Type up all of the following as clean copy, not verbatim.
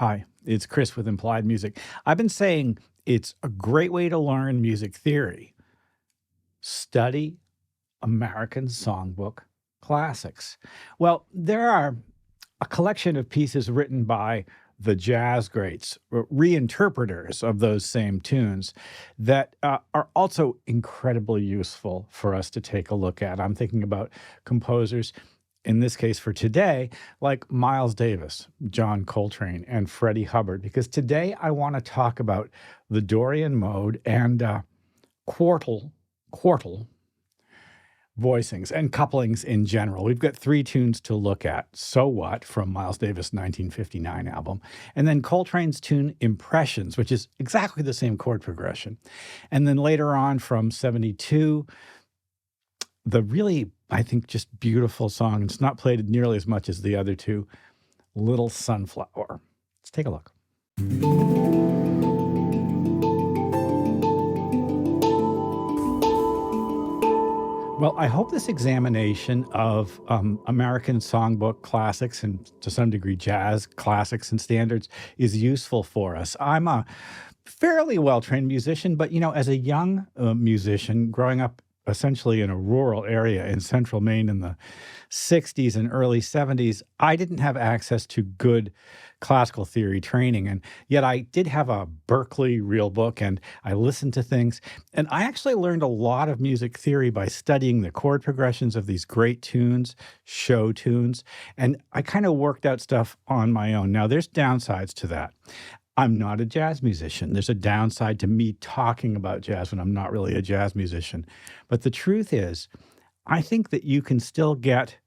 Hi, it's Chris with Implied Music. I've been saying it's a great way to learn music theory. Study American songbook classics. Well, there are a collection of pieces written by the jazz greats, reinterpreters of those same tunes, that are also incredibly useful for us to take a look at. I'm thinking about composers, in this case for today, like Miles Davis, John Coltrane, and Freddy Hubbard, because today I want to talk about the Dorian Mode and Quartal voicings and couplings in general. We've got three tunes to look at. So What from Miles Davis' 1959 album, and then Coltrane's tune Impressions, which is exactly the same chord progression. And then later on from 72, the really, I think, just beautiful song. It's not played nearly as much as the other two, Little Sunflower. Let's take a look. Well, I hope this examination of American songbook classics and to some degree jazz classics and standards is useful for us. I'm a fairly well-trained musician, but, as a young musician growing up essentially in a rural area in central Maine in the 60s and early 70s, I didn't have access to good classical theory training. And yet I did have a Berkeley real book and I listened to things. And I actually learned a lot of music theory by studying the chord progressions of these great tunes, show tunes. And I kind of worked out stuff on my own. Now, there's downsides to that. I'm not a jazz musician. There's a downside to me talking about jazz when I'm not really a jazz musician. But the truth is, I think that you can still get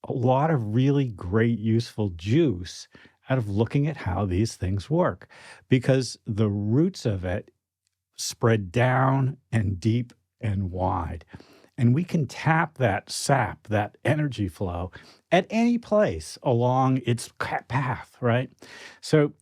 a lot of really great, useful juice out of looking at how these things work, because the roots of it spread down and deep and wide. And we can tap that sap, that energy flow at any place along its path, right? So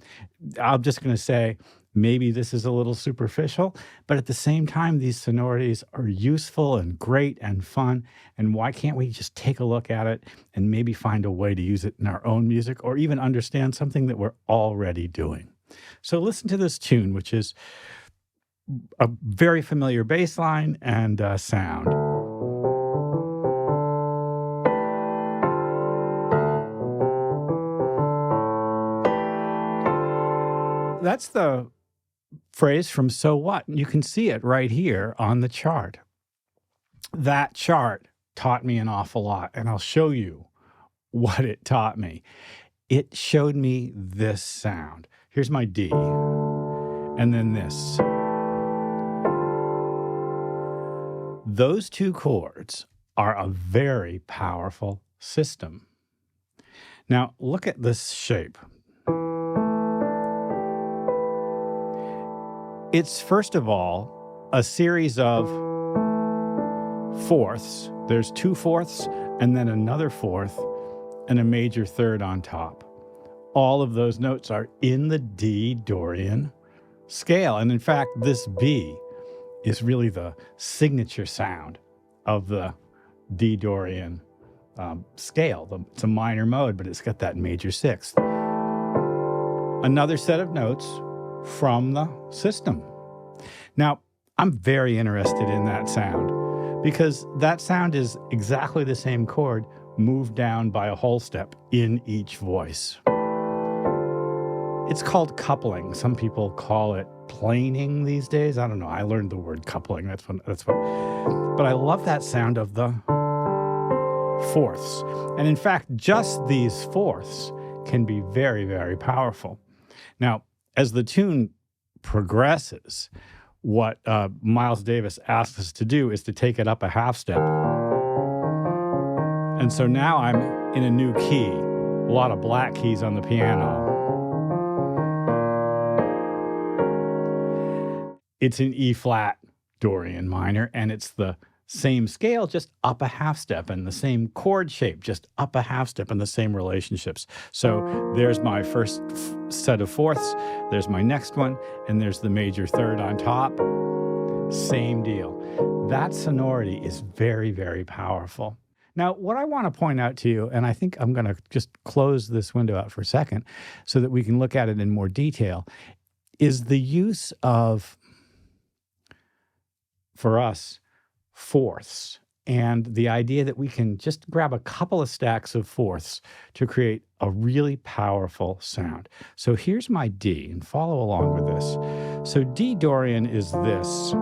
I'm just going to say, maybe this is a little superficial, but at the same time, these sonorities are useful and great and fun. And why can't we just take a look at it and maybe find a way to use it in our own music or even understand something that we're already doing? So listen to this tune, which is a very familiar bass line and sound. That's the phrase from So What? You can see it right here on the chart. That chart taught me an awful lot, and I'll show you what it taught me. It showed me this sound. Here's my D, and then this. Those two chords are a very powerful system. Now, look at this shape. It's, first of all, a series of fourths. There's two fourths and then another fourth and a major third on top. All of those notes are in the D Dorian scale. And in fact, this B is really the signature sound of the D Dorian scale. It's a minor mode, but it's got that major sixth. Another set of notes from the system. Now, I'm very interested in that sound because that sound is exactly the same chord moved down by a whole step in each voice. It's called coupling. Some people call it planing these days. I don't know. I learned the word coupling. That's what. But I love that sound of the fourths. And in fact, just these fourths can be very, very powerful. Now, as the tune progresses, what Miles Davis asks us to do is to take it up a half step. And so now I'm in a new key, a lot of black keys on the piano. It's an E flat Dorian minor, and it's the same scale, just up a half step, and the same chord shape, just up a half step, and the same relationships. So there's my first set of fourths, there's my next one, and there's the major third on top. Same deal. That sonority is very, very powerful. Now, what I want to point out to you, and I think I'm going to just close this window out for a second so that we can look at it in more detail, is the use of, for us, fourths, and the idea that we can just grab a couple of stacks of fourths to create a really powerful sound. So here's my D, and follow along with this. So D Dorian is this.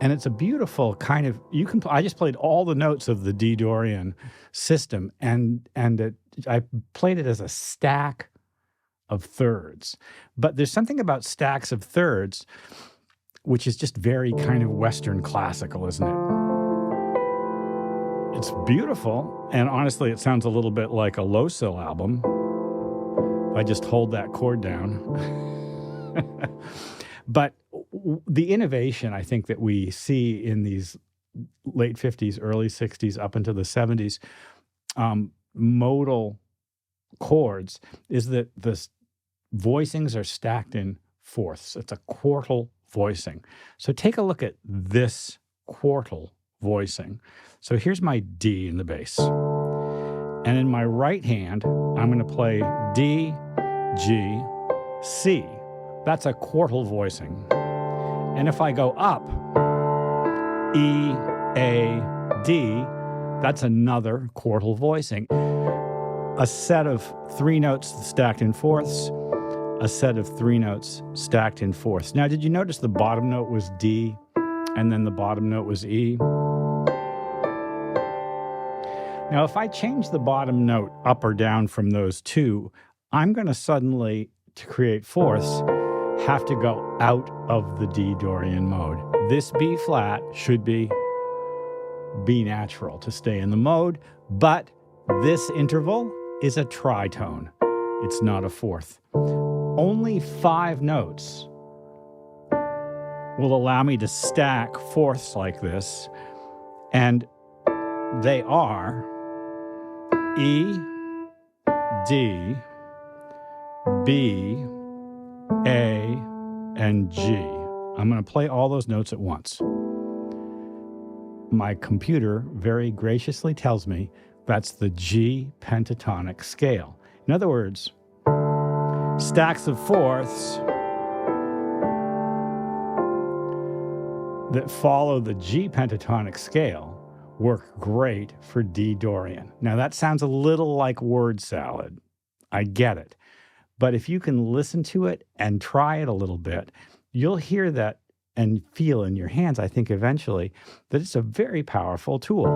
And it's a beautiful kind of, I just played all the notes of the D Dorian system, and I played it as a stack of thirds. But there's something about stacks of thirds which is just very kind of Western classical, isn't it? It's beautiful, and honestly, it sounds a little bit like a low-sill album. I just hold that chord down. But the innovation, I think, that we see in these late 50s, early 60s, up into the 70s, modal chords, is that the voicings are stacked in fourths. It's a quartal voicing. So take a look at this quartal voicing. So here's my D in the bass. And in my right hand, I'm going to play D, G, C. That's a quartal voicing. And if I go up, E, A, D, that's another quartal voicing. A set of three notes stacked in fourths, a set of three notes stacked in fourths. Now, did you notice the bottom note was D and then the bottom note was E? Now, if I change the bottom note up or down from those two, I'm going to suddenly, to create fourths, have to go out of the D Dorian mode. This B flat should be B natural to stay in the mode, but this interval is a tritone. It's not a fourth. Only 5 notes will allow me to stack fourths like this, and they are E, D, B, A, and G. I'm going to play all those notes at once. My computer very graciously tells me that's the G pentatonic scale. In other words, stacks of fourths that follow the G pentatonic scale work great for D Dorian. Now that sounds a little like word salad. I get it. But if you can listen to it and try it a little bit, you'll hear that and feel in your hands, I think eventually, that it's a very powerful tool.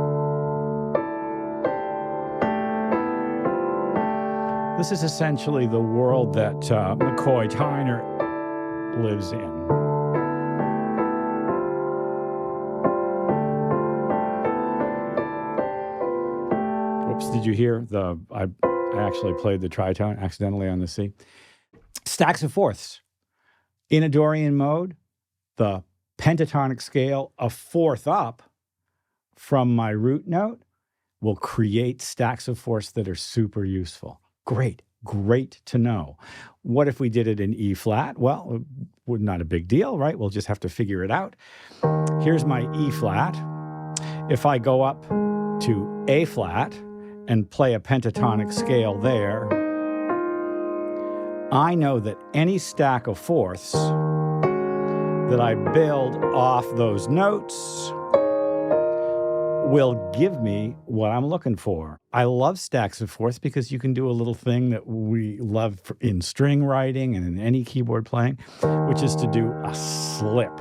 This is essentially the world that McCoy Tyner lives in. Oops, did you hear I actually played the tritone accidentally on the C. Stacks of fourths. In a Dorian mode, the pentatonic scale, a fourth up from my root note, will create stacks of fourths that are super useful. Great to know. What if we did it in E flat? Well, not a big deal, right? We'll just have to figure it out. Here's my E flat. If I go up to A flat and play a pentatonic scale there, I know that any stack of fourths that I build off those notes will give me what I'm looking for. I love stacks of fourths because you can do a little thing that we love in string writing and in any keyboard playing, which is to do a slip.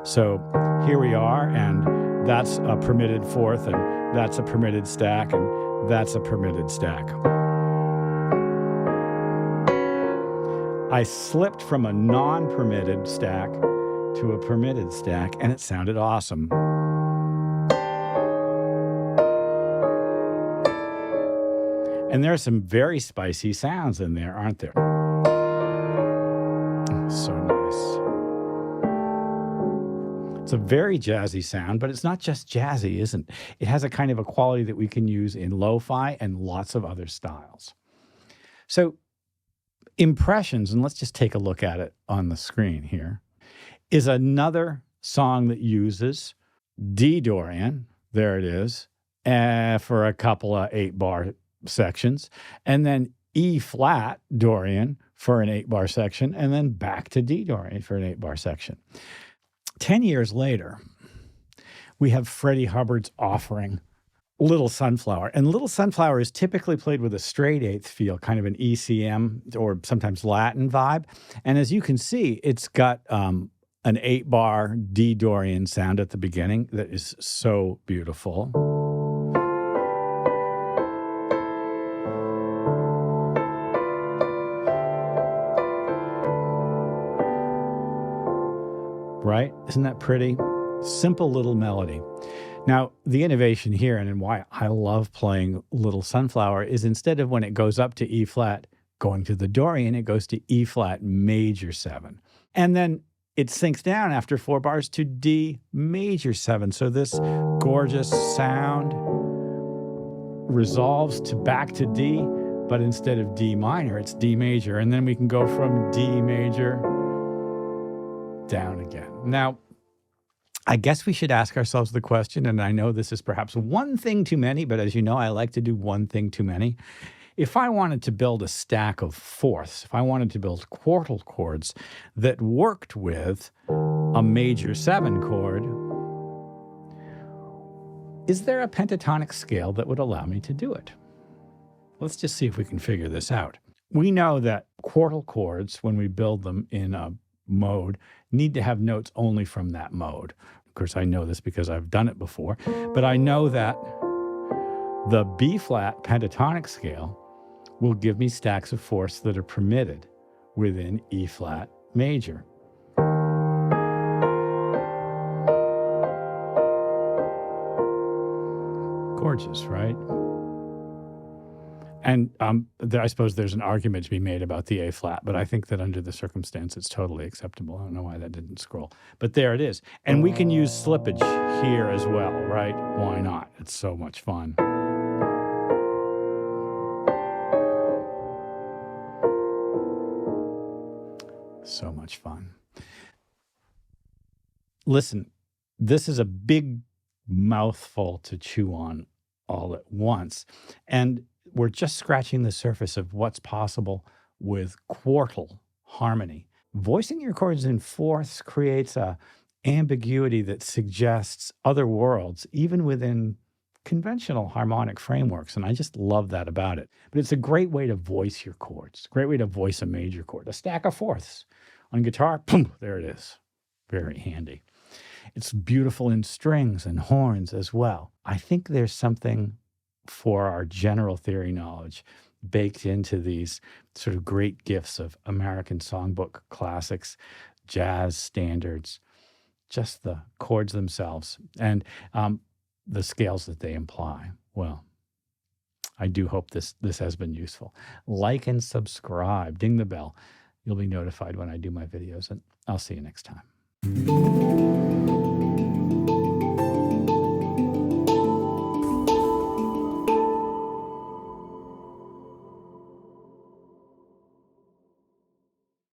So here we are, and that's a permitted fourth, and that's a permitted stack, and that's a permitted stack. I slipped from a non-permitted stack to a permitted stack, and it sounded awesome. And there are some very spicy sounds in there, aren't there? So nice. It's a very jazzy sound, but it's not just jazzy, isn't it? It has a kind of a quality that we can use in lo-fi and lots of other styles. So impressions, and let's just take a look at it on the screen here, is another song that uses D Dorian, there it is, for a couple of 8-bar sections, and then E flat Dorian for an 8-bar section, and then back to D Dorian for an 8-bar section. 10 years later, we have Freddy Hubbard's offering, Little Sunflower. And Little Sunflower is typically played with a straight eighth feel, kind of an ECM or sometimes Latin vibe. And as you can see, it's got an 8-bar D Dorian sound at the beginning that is so beautiful. Right? Isn't that pretty? Simple little melody. Now, the innovation here, and why I love playing Little Sunflower, is instead of when it goes up to E flat, going to the Dorian, it goes to E flat major 7. And then it sinks down after 4 bars to D major 7. So this gorgeous sound resolves to back to D, but instead of D minor, it's D major. And then we can go from D major down again. Now, I guess we should ask ourselves the question, and I know this is perhaps one thing too many, but as you know, I like to do one thing too many. If I wanted to build a stack of fourths, if I wanted to build quartal chords that worked with a major 7 chord, is there a pentatonic scale that would allow me to do it? Let's just see if we can figure this out. We know that quartal chords, when we build them in a mode, need to have notes only from that mode. Of course, I know this because I've done it before, but I know that the B-flat pentatonic scale will give me stacks of fourths that are permitted within E-flat major. Gorgeous, right? And I suppose there's an argument to be made about the A-flat, but I think that under the circumstance, it's totally acceptable. I don't know why that didn't scroll. But there it is. And we can use slippage here as well, right? Why not? It's so much fun. So much fun. Listen, this is a big mouthful to chew on all at once. And we're just scratching the surface of what's possible with quartal harmony. Voicing your chords in fourths creates a ambiguity that suggests other worlds, even within conventional harmonic frameworks. And I just love that about it. But it's a great way to voice your chords, a great way to voice a major chord, a stack of fourths. On guitar, boom, there it is. Very handy. It's beautiful in strings and horns as well. I think there's something for our general theory knowledge baked into these sort of great gifts of American songbook classics, jazz standards, just the chords themselves, and the scales that they imply. Well, I do hope this has been useful. Like and subscribe, ding the bell. You'll be notified when I do my videos, and I'll see you next time.